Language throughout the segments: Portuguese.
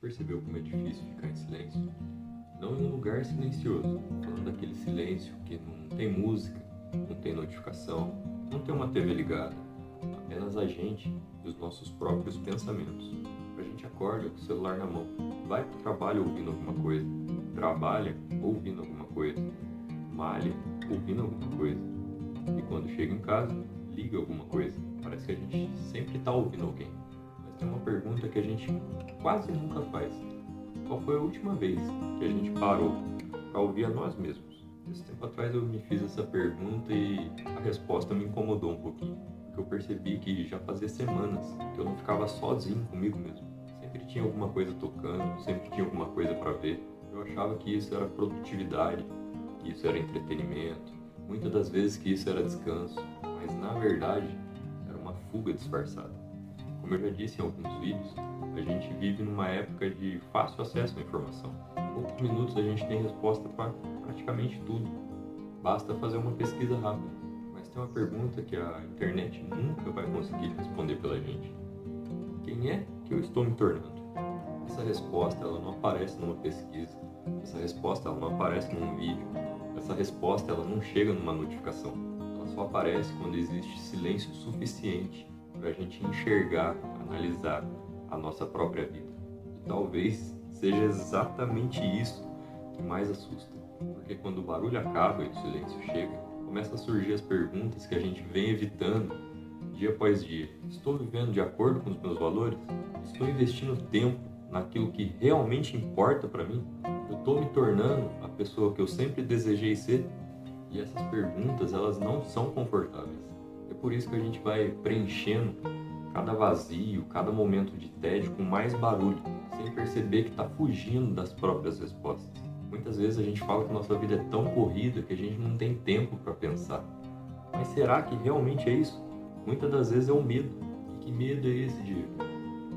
Percebeu como é difícil ficar em silêncio? Não em um lugar silencioso, falando daquele silêncio que não tem música, não tem notificação, não tem uma TV ligada, apenas a gente e os nossos próprios pensamentos. A gente acorda com o celular na mão, vai para o trabalho ouvindo alguma coisa, trabalha ouvindo alguma coisa, malha ouvindo alguma coisa, e quando chega em casa, liga alguma coisa. Parece que a gente sempre está ouvindo alguém. Mas tem uma pergunta que a gente quase nunca faz. Qual foi a última vez que a gente parou para ouvir a nós mesmos? Esse tempo atrás eu me fiz essa pergunta e a resposta me incomodou um pouquinho, porque eu percebi que já fazia semanas que eu não ficava sozinho comigo mesmo. Sempre tinha alguma coisa tocando, sempre tinha alguma coisa para ver. Eu achava que isso era produtividade, que isso era entretenimento, muitas das vezes que isso era descanso, mas na verdade era uma fuga disfarçada. Como eu já disse em alguns vídeos, a gente vive numa época de fácil acesso à informação. Em poucos minutos a gente tem resposta para praticamente tudo. Basta fazer uma pesquisa rápida. Mas tem uma pergunta que a internet nunca vai conseguir responder pela gente. Quem é que eu estou me tornando? Essa resposta ela não aparece numa pesquisa. Essa resposta ela não aparece num vídeo. Essa resposta ela não chega numa notificação. Ela só aparece quando existe silêncio suficiente para a gente enxergar, analisar a nossa própria vida. E talvez seja exatamente isso que mais assusta. Porque quando o barulho acaba e o silêncio chega, começam a surgir as perguntas que a gente vem evitando dia após dia. Estou vivendo de acordo com os meus valores? Estou investindo tempo naquilo que realmente importa para mim? Eu estou me tornando a pessoa que eu sempre desejei ser? E essas perguntas, elas não são confortáveis. É por isso que a gente vai preenchendo cada vazio, cada momento de tédio com mais barulho, sem perceber que está fugindo das próprias respostas. Muitas vezes a gente fala que nossa vida é tão corrida que a gente não tem tempo para pensar. Mas será que realmente é isso? Muitas das vezes é o medo. E que medo é esse, Diego?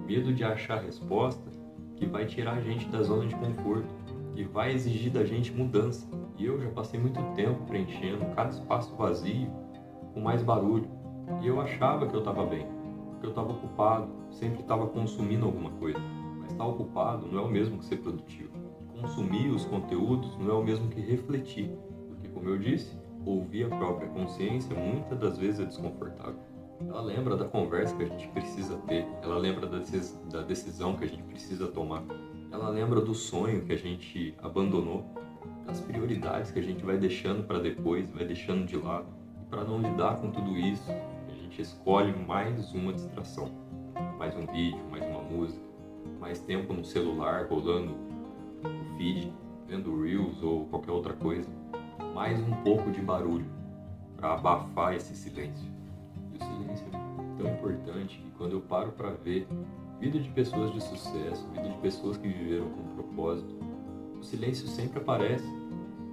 Medo de achar a resposta que vai tirar a gente da zona de conforto, que vai exigir da gente mudança. E eu já passei muito tempo preenchendo cada espaço vazio com mais barulho. E eu achava que eu estava bem, porque eu estava ocupado, sempre estava consumindo alguma coisa. Mas estar ocupado não é o mesmo que ser produtivo. Consumir os conteúdos não é o mesmo que refletir, porque, como eu disse, ouvir a própria consciência muitas das vezes é desconfortável. Ela lembra da conversa que a gente precisa ter, ela lembra da decisão que a gente precisa tomar, ela lembra do sonho que a gente abandonou, das prioridades que a gente vai deixando para depois, vai deixando de lado. E para não lidar com tudo isso, a gente escolhe mais uma distração, mais um vídeo, mais uma música, mais tempo no celular rolando o feed, vendo Reels ou qualquer outra coisa, mais um pouco de barulho para abafar esse silêncio. E o silêncio é tão importante que quando eu paro para ver vida de pessoas de sucesso, vida de pessoas que viveram com um propósito, o silêncio sempre aparece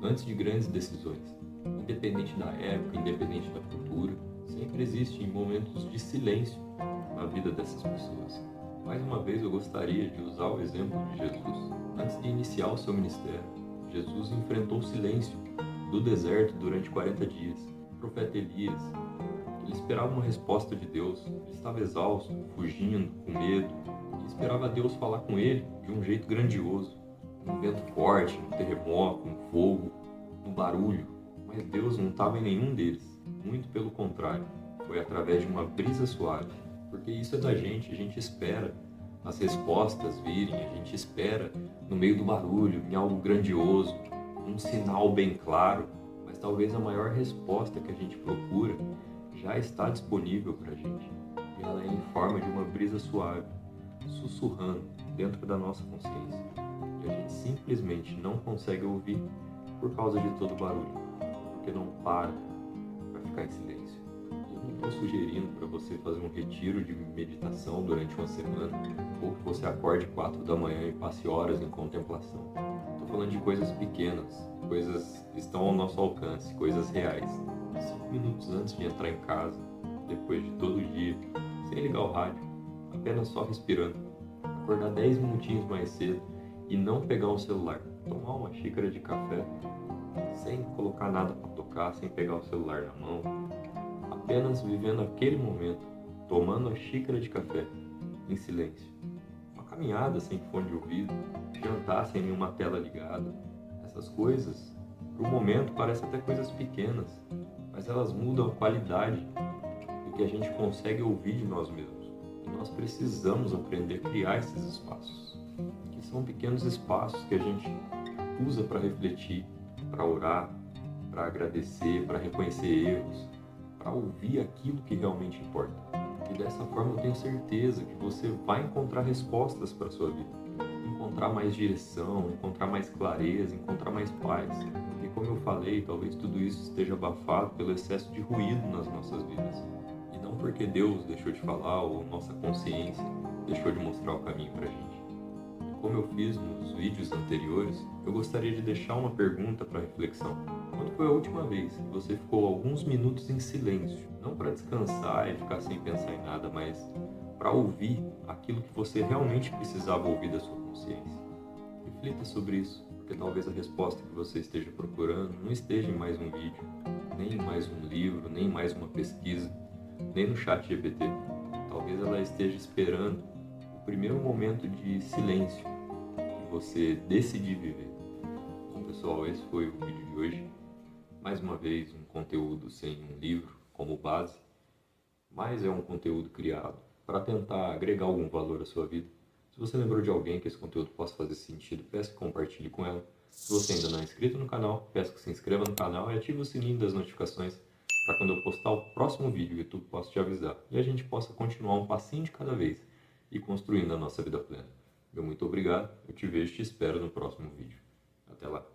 antes de grandes decisões. Independente da época, independente da cultura, sempre existem momentos de silêncio na vida dessas pessoas. Mais uma vez eu gostaria de usar o exemplo de Jesus. Antes de iniciar o seu ministério, Jesus enfrentou o silêncio do deserto durante 40 dias. O profeta Elias, ele esperava uma resposta de Deus, ele estava exausto, fugindo, com medo, e esperava Deus falar com ele de um jeito grandioso, um vento forte, um terremoto, um fogo, um barulho, mas Deus não estava em nenhum deles, muito pelo contrário, foi através de uma brisa suave, porque isso é da gente, a gente espera as respostas virem, a gente espera no meio do barulho, em algo grandioso, um sinal bem claro, mas talvez a maior resposta que a gente procura já está disponível para a gente, e ela é em forma de uma brisa suave, sussurrando dentro da nossa consciência, e a gente simplesmente não consegue ouvir por causa de todo o barulho, porque não para ficar em silêncio. Eu não estou sugerindo para você fazer um retiro de meditação durante uma semana, ou que você acorde 4 da manhã e passe horas em contemplação. Estou falando de coisas pequenas, coisas que estão ao nosso alcance, coisas reais. 5 minutos antes de entrar em casa, depois de todo o dia, sem ligar o rádio, apenas só respirando. Acordar 10 minutinhos mais cedo e não pegar o celular. Tomar uma xícara de café sem colocar nada para tocar, sem pegar o celular na mão. Apenas vivendo aquele momento, tomando a xícara de café em silêncio. caminhada sem fone de ouvido, jantar sem nenhuma tela ligada. Essas coisas, por um momento, parecem até coisas pequenas, mas elas mudam a qualidade do que a gente consegue ouvir de nós mesmos. E nós precisamos aprender a criar esses espaços, que são pequenos espaços que a gente usa para refletir, para orar, para agradecer, para reconhecer erros, para ouvir aquilo que realmente importa. E dessa forma eu tenho certeza que você vai encontrar respostas para a sua vida, encontrar mais direção, encontrar mais clareza, encontrar mais paz. E como eu falei, talvez tudo isso esteja abafado pelo excesso de ruído nas nossas vidas. E não porque Deus deixou de falar ou nossa consciência deixou de mostrar o caminho para a gente. Como eu fiz nos vídeos anteriores, eu gostaria de deixar uma pergunta para reflexão. Quando foi a última vez que você ficou alguns minutos em silêncio? Não para descansar e ficar sem pensar em nada, mas para ouvir aquilo que você realmente precisava ouvir da sua consciência. Reflita sobre isso, porque talvez a resposta que você esteja procurando não esteja em mais um vídeo, nem em mais um livro, nem em mais uma pesquisa, nem no chat GPT. Talvez ela esteja esperando o primeiro momento de silêncio que você decidir viver. Bom, pessoal, esse foi o vídeo de hoje. Mais uma vez, um conteúdo sem um livro como base, mas é um conteúdo criado para tentar agregar algum valor à sua vida. Se você lembrou de alguém que esse conteúdo possa fazer sentido, peço que compartilhe com ela. Se você ainda não é inscrito no canal, peço que se inscreva no canal e ative o sininho das notificações para quando eu postar o próximo vídeo, o YouTube possa te avisar e a gente possa continuar um passinho de cada vez e construindo a nossa vida plena. Meu muito obrigado, eu te vejo e te espero no próximo vídeo. Até lá!